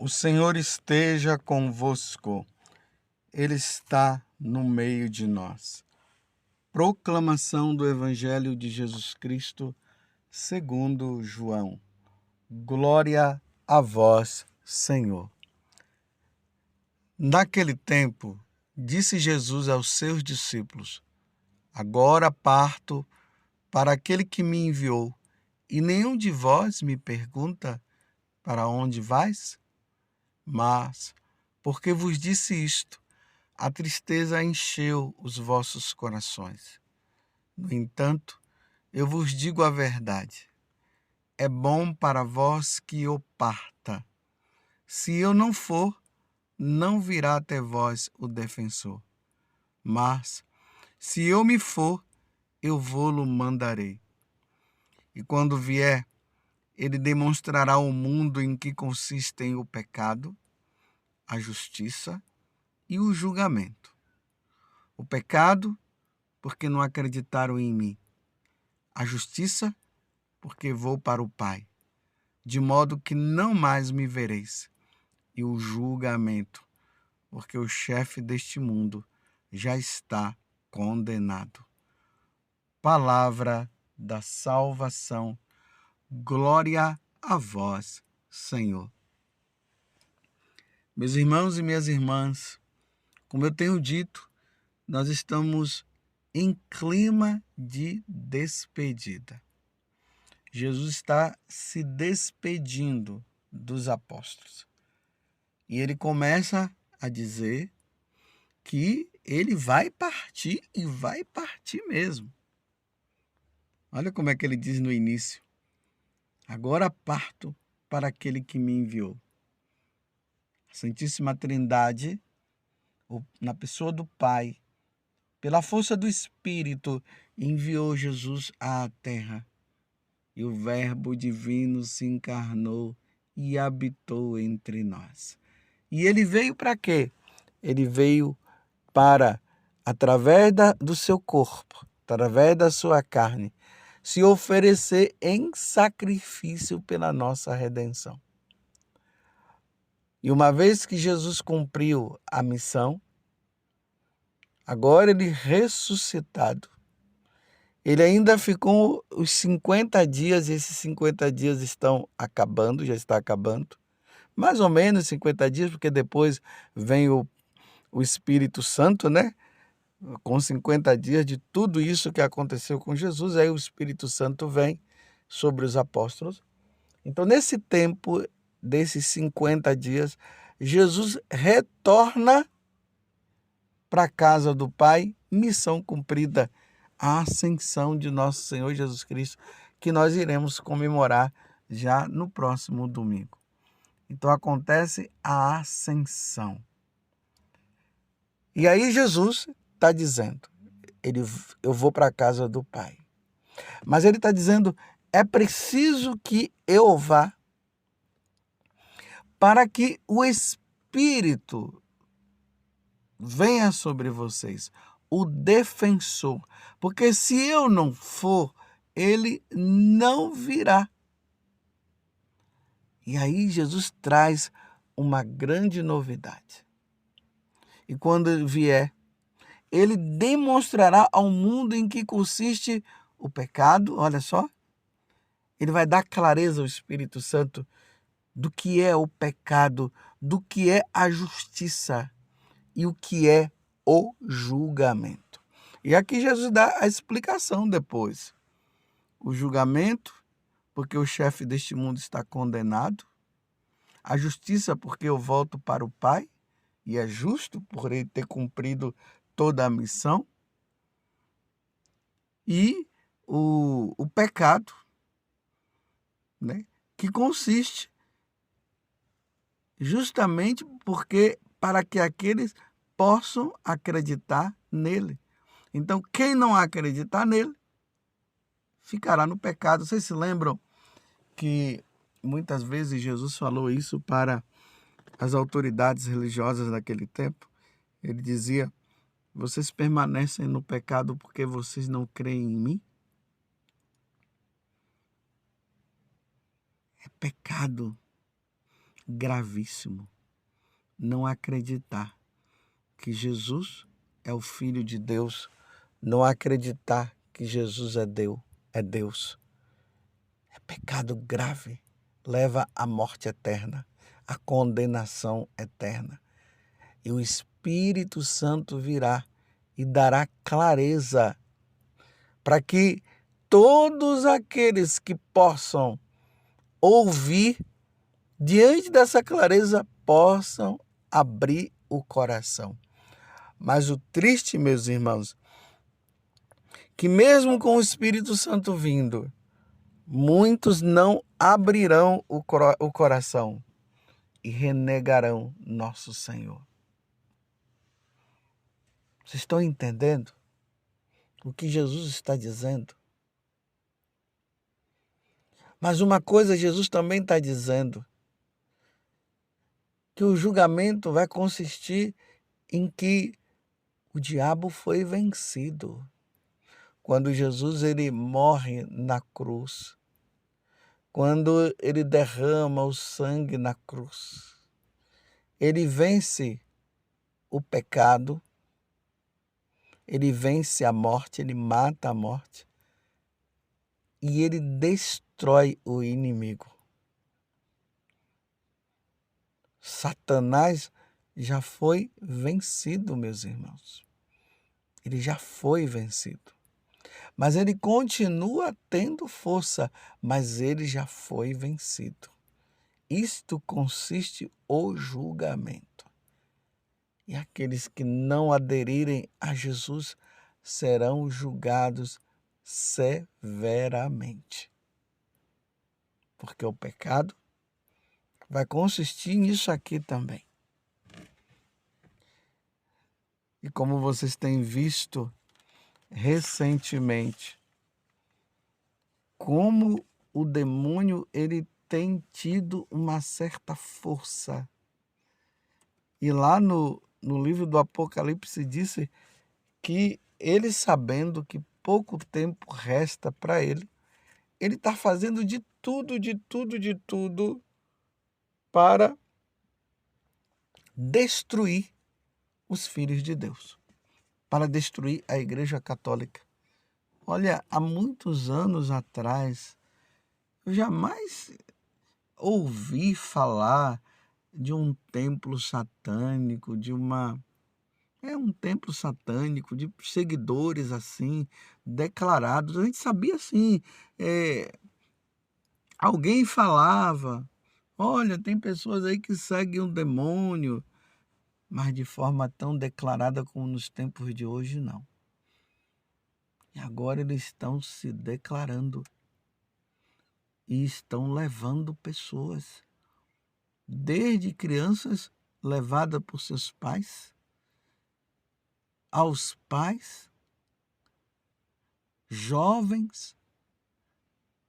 O Senhor esteja convosco, Ele está no meio de nós. Proclamação do Evangelho de Jesus Cristo, segundo João. Glória a vós, Senhor. Naquele tempo, disse Jesus aos seus discípulos: Agora parto para aquele que me enviou, e nenhum de vós me pergunta: Para onde vais? Mas, porque vos disse isto, a tristeza encheu os vossos corações. No entanto, eu vos digo a verdade. É bom para vós que eu parta. Se eu não for, não virá até vós o defensor. Mas, se eu me for, eu vô-lo mandarei. E quando vier, ele demonstrará ao mundo em que consistem o pecado, a justiça e o julgamento. O pecado, porque não acreditaram em mim. A justiça, porque vou para o Pai, de modo que não mais me vereis. E o julgamento, porque o chefe deste mundo já está condenado. Palavra da salvação. Glória a vós, Senhor. Meus irmãos e minhas irmãs, como eu tenho dito, nós estamos em clima de despedida. Jesus está se despedindo dos apóstolos. E ele começa a dizer que ele vai partir e vai partir mesmo. Olha como é que ele diz no início: Agora parto para aquele que me enviou. A Santíssima Trindade, na pessoa do Pai, pela força do Espírito, enviou Jesus à terra. E o Verbo divino se encarnou e habitou entre nós. E ele veio para quê? Ele veio para, através do seu corpo, através da sua carne, se oferecer em sacrifício pela nossa redenção. E uma vez que Jesus cumpriu a missão, agora ele ressuscitado, ele ainda ficou os 50 dias, e esses 50 dias estão acabando, já está acabando, mais ou menos 50 dias, porque depois vem o Espírito Santo, né? Com 50 dias de tudo isso que aconteceu com Jesus, aí o Espírito Santo vem sobre os apóstolos. Então, nesse tempo, desses 50 dias, Jesus retorna para a casa do Pai, missão cumprida, a ascensão de nosso Senhor Jesus Cristo, que nós iremos comemorar já no próximo domingo. Então acontece a ascensão. E aí Jesus está dizendo, eu vou para a casa do Pai. Mas ele está dizendo, é preciso que eu vá para que o Espírito venha sobre vocês, o defensor. Porque se eu não for, ele não virá. E aí Jesus traz uma grande novidade. E quando ele vier, ele demonstrará ao mundo em que consiste o pecado, olha só. Ele vai dar clareza ao Espírito Santo do que é o pecado, do que é a justiça e o que é o julgamento. E aqui Jesus dá a explicação depois. O julgamento, porque o chefe deste mundo está condenado. A justiça, porque eu volto para o Pai, e é justo por ele ter cumprido toda a missão. E o pecado, né, que consiste justamente porque para que aqueles possam acreditar nele. Então, quem não acreditar nele, ficará no pecado. Vocês se lembram que muitas vezes Jesus falou isso para as autoridades religiosas daquele tempo? Ele dizia, vocês permanecem no pecado porque vocês não creem em mim? É pecado. gravíssimo não acreditar que Jesus é o Filho de Deus, não acreditar que Jesus é Deus. É pecado grave, leva à morte eterna, à condenação eterna. E o Espírito Santo virá e dará clareza para que todos aqueles que possam ouvir, diante dessa clareza, possam abrir o coração. Mas o triste, meus irmãos, que mesmo com o Espírito Santo vindo, muitos não abrirão o coração e renegarão nosso Senhor. Vocês estão entendendo o que Jesus está dizendo? Mas uma coisa Jesus também está dizendo, que o julgamento vai consistir em que o diabo foi vencido. Quando Jesus ele morre na cruz, quando ele derrama o sangue na cruz, ele vence o pecado, ele vence a morte, ele mata a morte e ele destrói o inimigo. Satanás já foi vencido, meus irmãos. Ele já foi vencido. Mas ele continua tendo força, mas ele já foi vencido. Isto consiste o julgamento. E aqueles que não aderirem a Jesus serão julgados severamente. Porque o pecado vai consistir nisso aqui também. E como vocês têm visto recentemente, como o demônio ele tem tido uma certa força. E lá no livro do Apocalipse disse que ele, sabendo que pouco tempo resta para ele está fazendo de tudo para destruir os filhos de Deus, para destruir a Igreja Católica. Olha, há muitos anos atrás, eu jamais ouvi falar de um templo satânico, um templo satânico, de seguidores assim, declarados. A gente sabia assim, alguém falava, olha, tem pessoas aí que seguem um demônio, mas de forma tão declarada como nos tempos de hoje, não. E agora eles estão se declarando e estão levando pessoas, desde crianças levadas por seus pais, aos pais, jovens,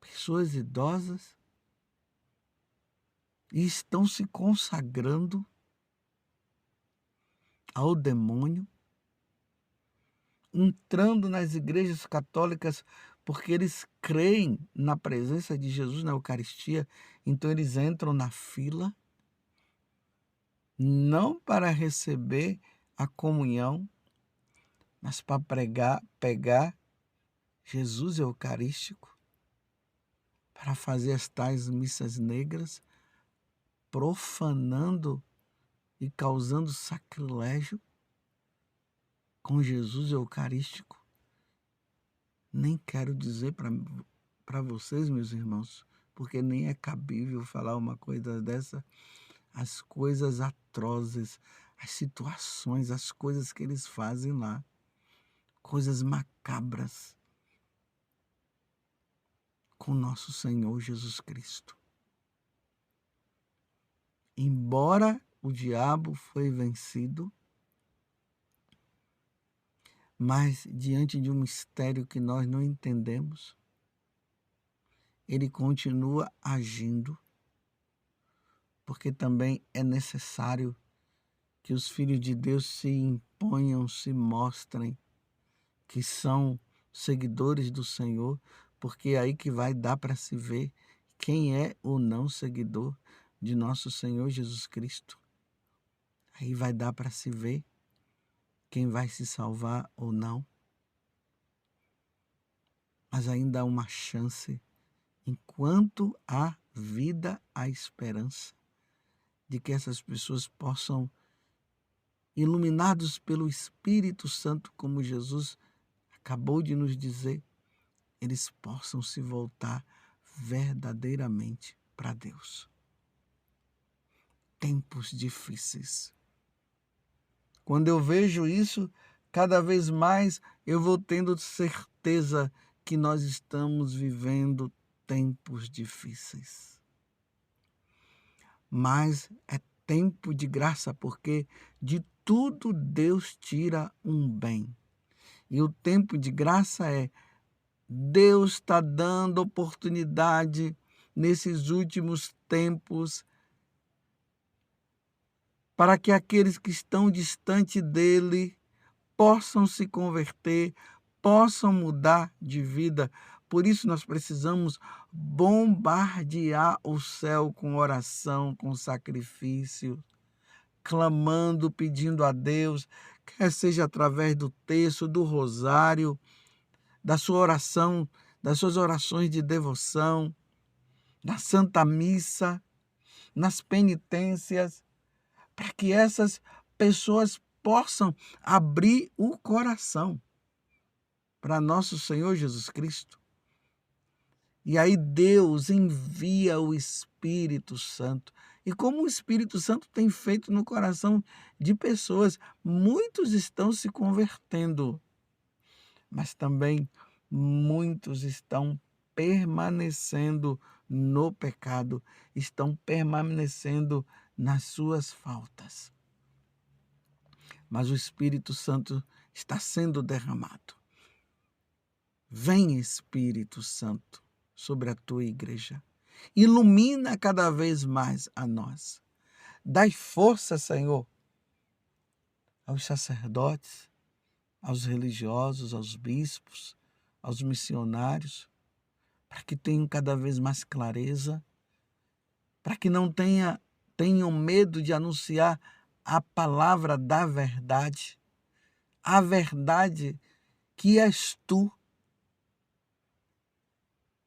pessoas idosas, e estão se consagrando ao demônio, entrando nas igrejas católicas porque eles creem na presença de Jesus na Eucaristia, então eles entram na fila, não para receber a comunhão, mas para pegar Jesus Eucarístico, para fazer as tais missas negras, profanando e causando sacrilégio com Jesus Eucarístico. Nem quero dizer para vocês, meus irmãos, porque nem é cabível falar uma coisa dessa, as coisas atrozes, as situações, as coisas que eles fazem lá, coisas macabras com nosso Senhor Jesus Cristo. Embora o diabo foi vencido, mas diante de um mistério que nós não entendemos, ele continua agindo, porque também é necessário que os filhos de Deus se imponham, se mostrem que são seguidores do Senhor, porque é aí que vai dar para se ver quem é o não seguidor. de nosso Senhor Jesus Cristo. Aí vai dar para se ver quem vai se salvar ou não. Mas ainda há uma chance, enquanto há vida, há esperança de que essas pessoas possam, iluminados pelo Espírito Santo, como Jesus acabou de nos dizer, eles possam se voltar verdadeiramente para Deus. Tempos difíceis. Quando eu vejo isso, cada vez mais eu vou tendo certeza que nós estamos vivendo tempos difíceis. Mas é tempo de graça, porque de tudo Deus tira um bem. E o tempo de graça é Deus está dando oportunidade nesses últimos tempos para que aqueles que estão distante dele possam se converter, possam mudar de vida. Por isso nós precisamos bombardear o céu com oração, com sacrifício, clamando, pedindo a Deus, quer seja através do texto, do rosário, da sua oração, das suas orações de devoção, da Santa Missa, nas penitências, para que essas pessoas possam abrir o coração para nosso Senhor Jesus Cristo. E aí Deus envia o Espírito Santo. E como o Espírito Santo tem feito no coração de pessoas, muitos estão se convertendo, mas também muitos estão permanecendo no pecado, estão permanecendo nas suas faltas. Mas o Espírito Santo está sendo derramado. Vem, Espírito Santo, sobre a tua igreja. Ilumina cada vez mais a nós. Dai força, Senhor, aos sacerdotes, aos religiosos, aos bispos, aos missionários, para que tenham cada vez mais clareza, para que não tenham medo de anunciar a palavra da verdade, a verdade que és tu,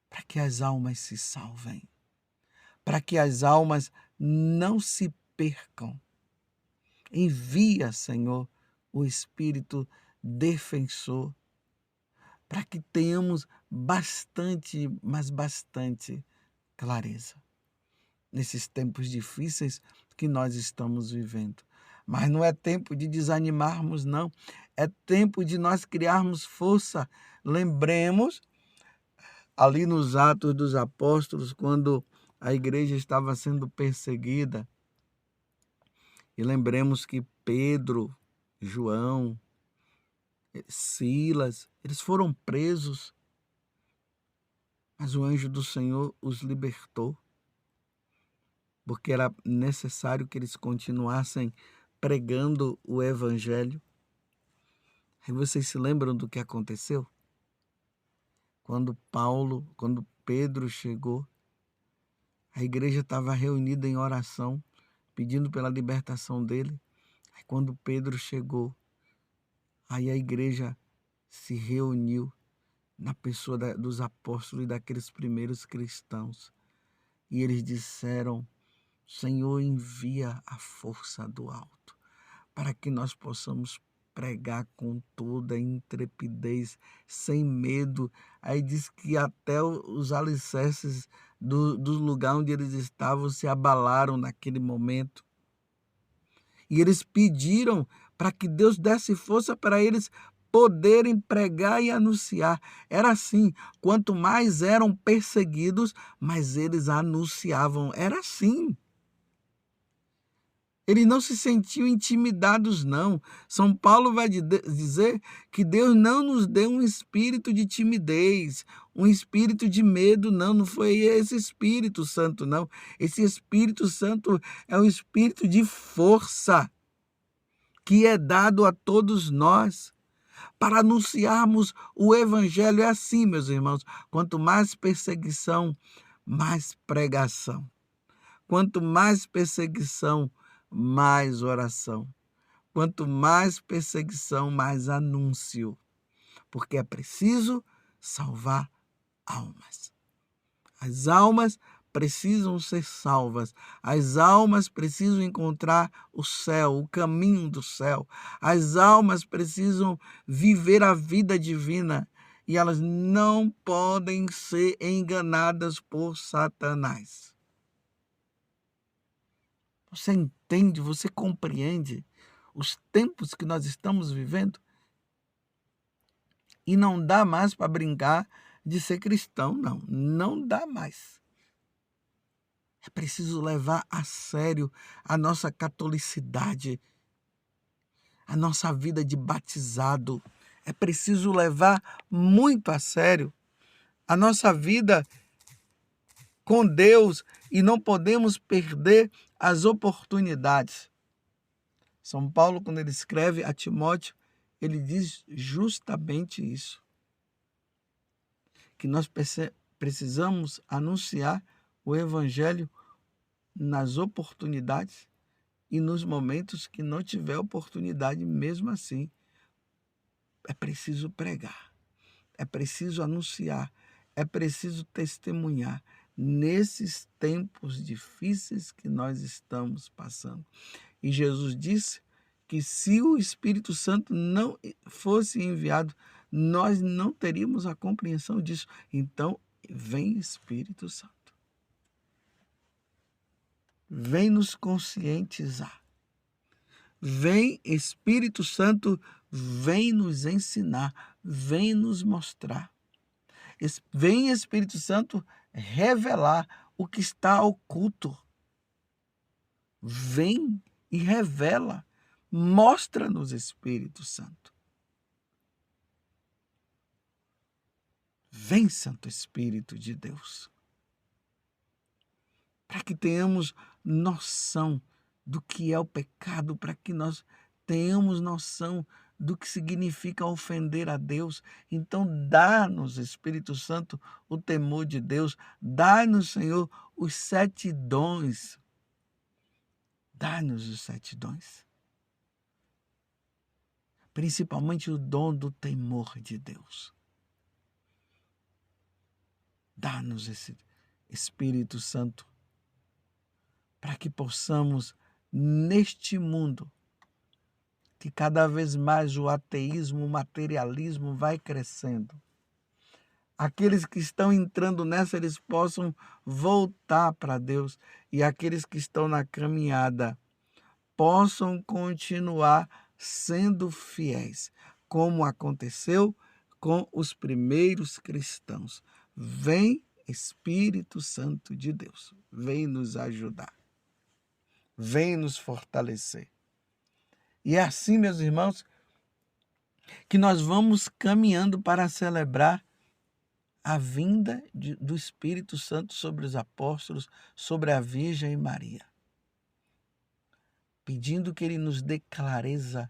para que as almas se salvem, para que as almas não se percam. Envia, Senhor, o Espírito defensor, para que tenhamos bastante, mas bastante clareza nesses tempos difíceis que nós estamos vivendo. Mas não é tempo de desanimarmos, não. É tempo de nós criarmos força. Lembremos, ali nos Atos dos Apóstolos, quando a igreja estava sendo perseguida, e lembremos que Pedro, João, Silas, eles foram presos, mas o anjo do Senhor os libertou, porque era necessário que eles continuassem pregando o evangelho. Aí vocês se lembram do que aconteceu? Quando Pedro chegou, a igreja estava reunida em oração, pedindo pela libertação dele. Aí quando Pedro chegou, aí a igreja se reuniu na pessoa dos apóstolos e daqueles primeiros cristãos. E eles disseram: Senhor, envia a força do alto, para que nós possamos pregar com toda a intrepidez, sem medo. Aí diz que até os alicerces do lugar onde eles estavam se abalaram naquele momento. E eles pediram para que Deus desse força para eles poderem pregar e anunciar. Era assim, quanto mais eram perseguidos, mais eles anunciavam. Era assim. Eles não se sentiam intimidados, não. São Paulo vai dizer que Deus não nos deu um espírito de timidez, um espírito de medo, não. Não foi esse Espírito Santo, não. Esse Espírito Santo é um espírito de força que é dado a todos nós para anunciarmos o Evangelho. É assim, meus irmãos. Quanto mais perseguição, mais pregação. Quanto mais perseguição, mais oração. Quanto mais perseguição, mais anúncio. Porque é preciso salvar almas. As almas precisam ser salvas. As almas precisam encontrar o céu, o caminho do céu. As almas precisam viver a vida divina e elas não podem ser enganadas por Satanás. Você entende, você compreende os tempos que nós estamos vivendo? E não dá mais para brincar de ser cristão, não. Não dá mais. É preciso levar a sério a nossa catolicidade, a nossa vida de batizado. É preciso levar muito a sério a nossa vida com Deus e não podemos perder as oportunidades. São Paulo, quando ele escreve a Timóteo, ele diz justamente isso. Que nós precisamos anunciar o evangelho nas oportunidades e nos momentos que não tiver oportunidade, mesmo assim. É preciso pregar, é preciso anunciar, é preciso testemunhar nesses tempos difíceis que nós estamos passando. E Jesus disse que se o Espírito Santo não fosse enviado, nós não teríamos a compreensão disso. Então, vem Espírito Santo. Vem nos conscientizar. Vem Espírito Santo, vem nos ensinar, vem nos mostrar. Vem Espírito Santo revelar o que está oculto. Vem e revela. Mostra-nos, Espírito Santo. Vem, Santo Espírito de Deus. Para que tenhamos noção do que é o pecado, para que nós tenhamos noção do que significa ofender a Deus. Então, dá-nos, Espírito Santo, o temor de Deus. Dá-nos, Senhor, os 7 dons. Dá-nos os 7 dons. Principalmente o dom do temor de Deus. Dá-nos esse Espírito Santo para que possamos, neste mundo, que cada vez mais o ateísmo, o materialismo vai crescendo. Aqueles que estão entrando nessa, eles possam voltar para Deus. E aqueles que estão na caminhada possam continuar sendo fiéis, como aconteceu com os primeiros cristãos. Vem, Espírito Santo de Deus, vem nos ajudar, vem nos fortalecer. E é assim, meus irmãos, que nós vamos caminhando para celebrar a vinda do Espírito Santo sobre os apóstolos, sobre a Virgem Maria. Pedindo que Ele nos dê clareza,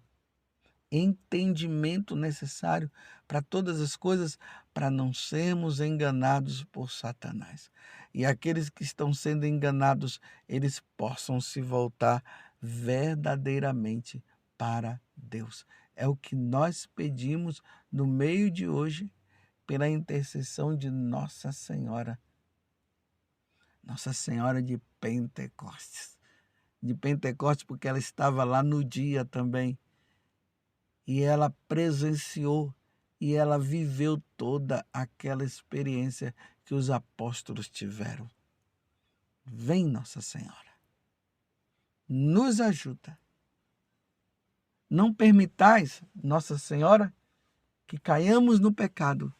entendimento necessário para todas as coisas, para não sermos enganados por Satanás. E aqueles que estão sendo enganados, eles possam se voltar verdadeiramente para Deus. É o que nós pedimos no meio de hoje, pela intercessão de Nossa Senhora de Pentecostes. De Pentecostes, porque ela estava lá no dia também. E ela presenciou e ela viveu toda aquela experiência que os apóstolos tiveram. Vem, Nossa Senhora, nos ajuda. Não permitais, Nossa Senhora, que caiamos no pecado,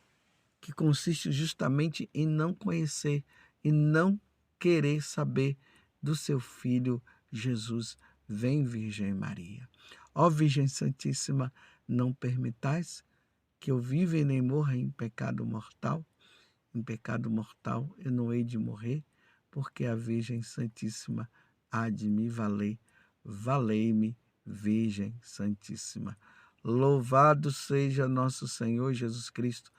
que consiste justamente em não conhecer e não querer saber do seu Filho Jesus. Vem, Virgem Maria. Ó Virgem Santíssima, não permitais que eu viva e nem morra em pecado mortal. Em pecado mortal eu não hei de morrer, porque a Virgem Santíssima há de me valer. Valei-me, Virgem Santíssima. Louvado seja nosso Senhor Jesus Cristo,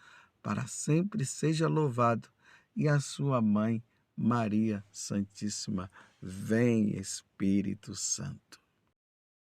para sempre seja louvado, e a sua mãe, Maria Santíssima. Vem, Espírito Santo.